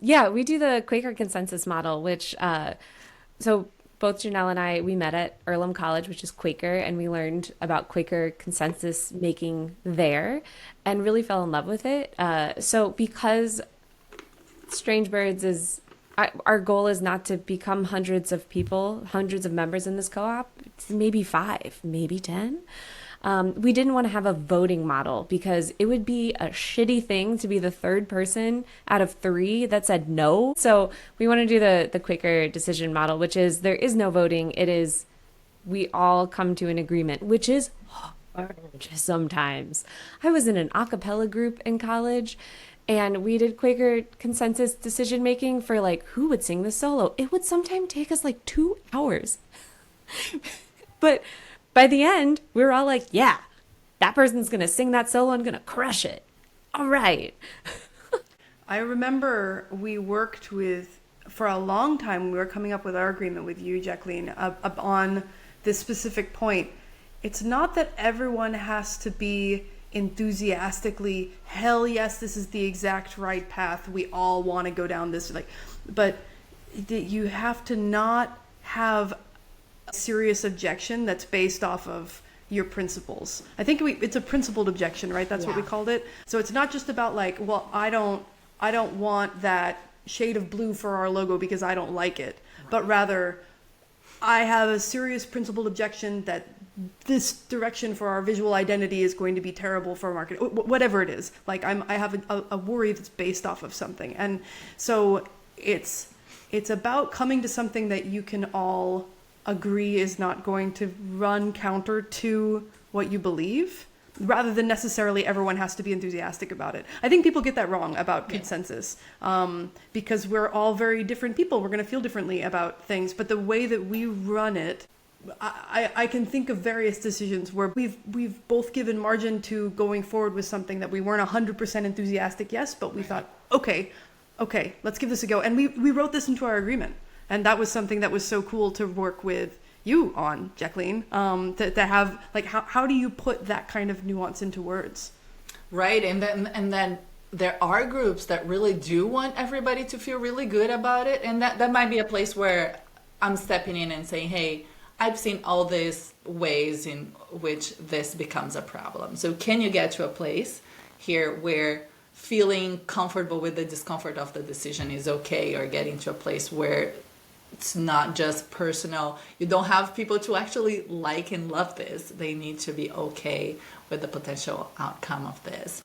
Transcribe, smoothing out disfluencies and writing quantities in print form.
Yeah, we do the Quaker consensus model, which so both Janelle and I, we met at Earlham College, which is Quaker, and we learned about Quaker consensus making there and really fell in love with it. So because Strange Birds is our goal is not to become hundreds of people, hundreds of members in this co-op. It's maybe five, maybe 10. We didn't want to have a voting model because it would be a shitty thing to be the third person out of three that said no. So we want to do the quicker decision model, which is there is no voting. It is we all come to an agreement, which is hard sometimes. I was in an a cappella group in college and we did Quaker consensus decision making for like who would sing the solo. It would sometimes take us like 2 hours. But by the end, we were all like, yeah, that person's going to sing that solo and going to crush it. All right. I remember we worked with, for a long time, we were coming up with our agreement with you, Jacqueline, up on this specific point. It's not that everyone has to be enthusiastically, hell yes, this is the exact right path. We all want to go down this, but you have to not have a serious objection that's based off of your principles. I think it's a principled objection, right? That's what we called it. So it's not just about like, well, I don't want that shade of blue for our logo because I don't like it, but rather I have a serious principled objection that this direction for our visual identity is going to be terrible for our market, whatever it is. Like I have a worry that's based off of something. And so it's about coming to something that you can all agree is not going to run counter to what you believe, rather than necessarily everyone has to be enthusiastic about it. I think people get that wrong about consensus, because we're all very different people. We're going to feel differently about things, but the way that we run it, I can think of various decisions where we've both given margin to going forward with something that we weren't 100% enthusiastic, yes, but we thought, okay, let's give this a go. And we wrote this into our agreement. And that was something that was so cool to work with you on, Jacqueline, to have, like, how do you put that kind of nuance into words? Right, and then there are groups that really do want everybody to feel really good about it, and that might be a place where I'm stepping in and saying, hey, I've seen all these ways in which this becomes a problem. So can you get to a place here where feeling comfortable with the discomfort of the decision is okay, or getting to a place where it's not just personal. You don't have people to actually like and love this. They need to be okay with the potential outcome of this.